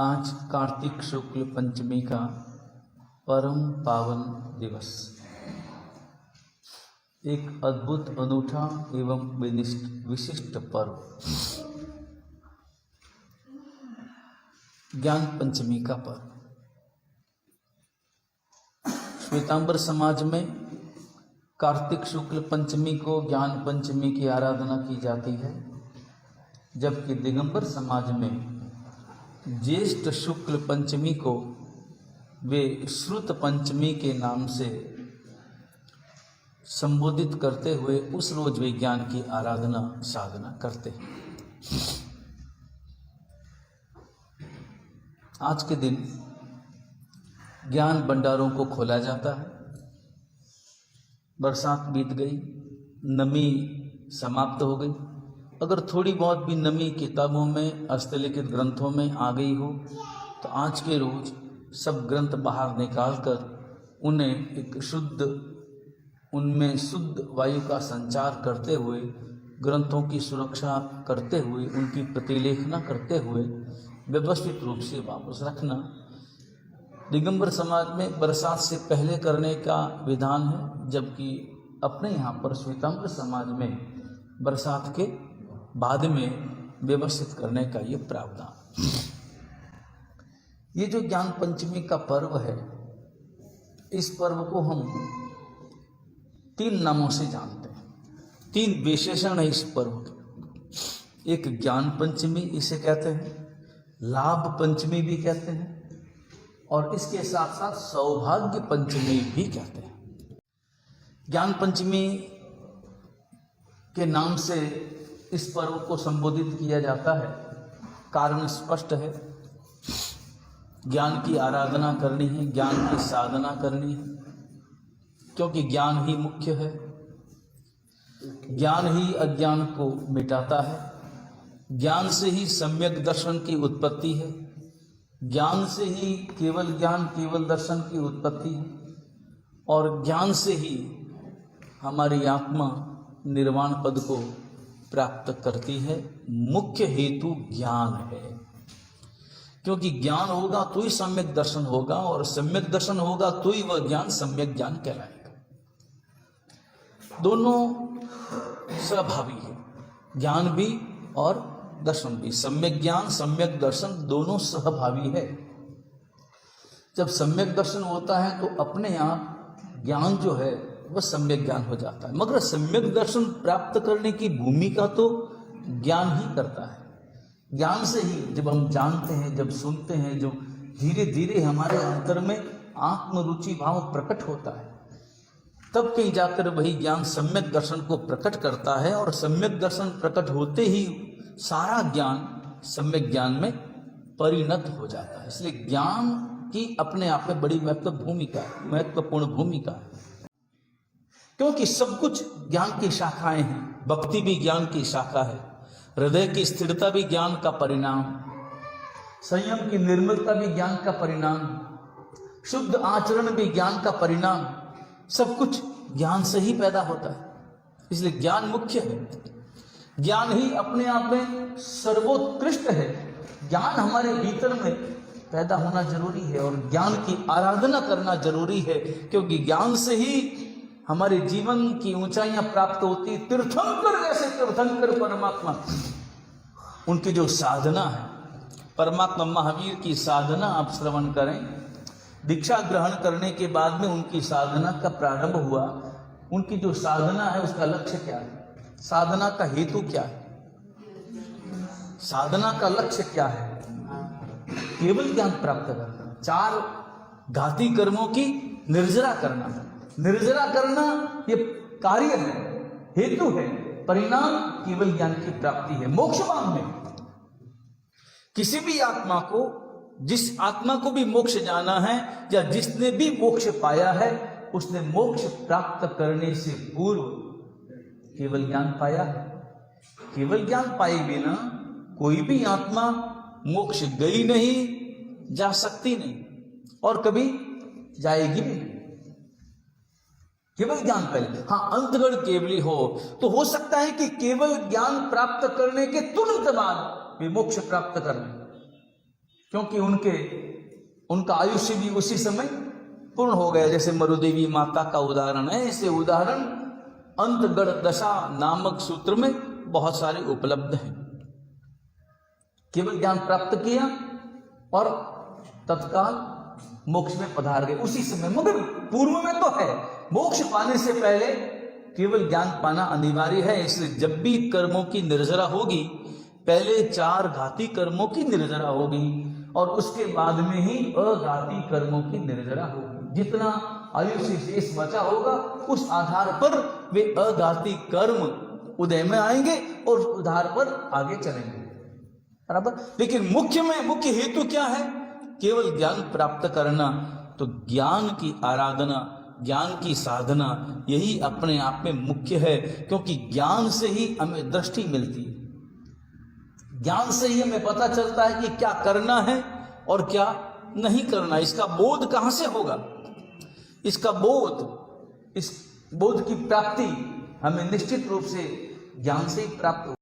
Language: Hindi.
आज कार्तिक शुक्ल पंचमी का परम पावन दिवस, एक अद्भुत अनूठा एवं विशिष्ट पर्व ज्ञान पंचमी का पर्व। श्वेतांबर समाज में कार्तिक शुक्ल पंचमी को ज्ञान पंचमी की आराधना की जाती है, जबकि दिगंबर समाज में ज्येष्ठ शुक्ल पंचमी को वे श्रुत पंचमी के नाम से संबोधित करते हुए उस रोज वे ज्ञान की आराधना साधना करते हैं। आज के दिन ज्ञान भंडारों को खोला जाता है। बरसात बीत गई, नमी समाप्त हो गई। अगर थोड़ी बहुत भी नमी किताबों में, हस्तलिखित ग्रंथों में आ गई हो तो आज के रोज सब ग्रंथ बाहर निकालकर उन्हें एक शुद्ध, उनमें शुद्ध वायु का संचार करते हुए, ग्रंथों की सुरक्षा करते हुए, उनकी प्रतिलेखना करते हुए व्यवस्थित रूप से वापस रखना दिगंबर समाज में बरसात से पहले करने का विधान है, जबकि अपने यहाँ पर श्वेतांबर समाज में बरसात के बाद में व्यवस्थित करने का ये प्रावधान। ये जो ज्ञान पंचमी का पर्व है, इस पर्व को हम 3 नामों से जानते हैं। 3 विशेषण है इस पर्व के। एक ज्ञान पंचमी इसे कहते हैं, लाभ पंचमी भी कहते हैं, और इसके साथ साथ सौभाग्य पंचमी भी कहते हैं। ज्ञान पंचमी के नाम से इस पर्व को संबोधित किया जाता है। कारण स्पष्ट है, ज्ञान की आराधना करनी है, ज्ञान की साधना करनी है, क्योंकि ज्ञान ही मुख्य है। ज्ञान ही अज्ञान को मिटाता है, ज्ञान से ही सम्यक दर्शन की उत्पत्ति है, ज्ञान से ही केवल ज्ञान, केवल दर्शन की उत्पत्ति है, और ज्ञान से ही हमारी आत्मा निर्वाण पद को प्राप्त करती है। मुख्य हेतु ज्ञान है, क्योंकि ज्ञान होगा तो ही सम्यक दर्शन होगा, और सम्यक दर्शन होगा तो ही वह ज्ञान सम्यक ज्ञान कहलाएगा। दोनों स्वभावी है, ज्ञान भी और दर्शन भी। सम्यक ज्ञान, सम्यक दर्शन दोनों सहभावी है। जब सम्यक दर्शन होता है तो अपने आप ज्ञान जो है वह सम्यक ज्ञान हो जाता है, मगर सम्यक दर्शन प्राप्त करने की भूमिका तो ज्ञान ही करता है। ज्ञान से ही जब हम जानते हैं, जब सुनते हैं, जो धीरे धीरे हमारे अंतर में आत्मरुचि भाव प्रकट होता है, तब कहीं जाकर वही ज्ञान सम्यक दर्शन को प्रकट करता है, और सम्यक दर्शन प्रकट होते ही सारा ज्ञान सम्यक ज्ञान में परिणत हो जाता है। इसलिए ज्ञान की अपने आप में बड़ी महत्वपूर्ण भूमिका है, क्योंकि सब कुछ ज्ञान की शाखाएं हैं। भक्ति भी ज्ञान की शाखा है, हृदय की स्थिरता भी ज्ञान का परिणाम, संयम की निर्मलता भी ज्ञान का परिणाम, शुद्ध आचरण भी ज्ञान का परिणाम। सब कुछ ज्ञान से ही पैदा होता है, इसलिए ज्ञान मुख्य है। ज्ञान ही अपने आप में सर्वोत्कृष्ट है। ज्ञान हमारे भीतर में पैदा होना जरूरी है, और ज्ञान की आराधना करना जरूरी है, क्योंकि ज्ञान से ही हमारे जीवन की ऊंचाइयां प्राप्त होती। तीर्थंकर जैसे तीर्थंकर परमात्मा, उनकी जो साधना है, परमात्मा महावीर की साधना आप श्रवण करें। दीक्षा ग्रहण करने के बाद में उनकी साधना का प्रारंभ हुआ। उनकी जो साधना है उसका लक्ष्य क्या है, साधना का हेतु क्या है, साधना का लक्ष्य क्या है? केवल ज्ञान प्राप्त करना, 4 घाती कर्मों की निर्जरा करना। निर्जरा करना ये कार्य है, हेतु है, परिणाम केवल ज्ञान की प्राप्ति है। मोक्ष मांगने किसी भी आत्मा को, जिस आत्मा को भी मोक्ष जाना है, या जिसने भी मोक्ष पाया है, उसने मोक्ष प्राप्त करने से पूर्व केवल ज्ञान पाया है। केवल ज्ञान पाए बिना कोई भी आत्मा मोक्ष गई नहीं, जा सकती नहीं, और कभी जाएगी भी नहीं। केवल ज्ञान पहले। हाँ, अंतगढ़ केवली हो तो हो सकता है कि केवल ज्ञान प्राप्त करने के तुरंत बाद वे मोक्ष प्राप्त कर लें, क्योंकि उनका आयुष्य भी उसी समय पूर्ण हो गया। जैसे मरुदेवी माता का उदाहरण है, ऐसे उदाहरण अंतगढ़ दशा नामक सूत्र में बहुत सारे उपलब्ध हैं। केवल ज्ञान प्राप्त किया और तत्काल मोक्ष में पधार गए उसी समय, मगर पूर्व में तो है, मोक्ष पाने से पहले केवल ज्ञान पाना अनिवार्य है। इसलिए जब भी कर्मों की निर्जरा होगी, पहले 4 घाती कर्मों की निर्जरा होगी और उसके बाद में ही अघाती कर्मों की निर्जरा होगी। जितना आयुष्य शेष बचा होगा उस आधार पर वे अघाती कर्म उदय में आएंगे और उस आधार पर आगे चलेंगे, बराबर। लेकिन मुख्य हेतु क्या है? केवल ज्ञान प्राप्त करना। तो ज्ञान की आराधना, ज्ञान की साधना, यही अपने आप में मुख्य है, क्योंकि ज्ञान से ही हमें दृष्टि मिलती है। ज्ञान से ही हमें पता चलता है कि क्या करना है और क्या नहीं करना। इसका बोध कहां से होगा? इस बोध की प्राप्ति हमें निश्चित रूप से ज्ञान से ही प्राप्त होगी।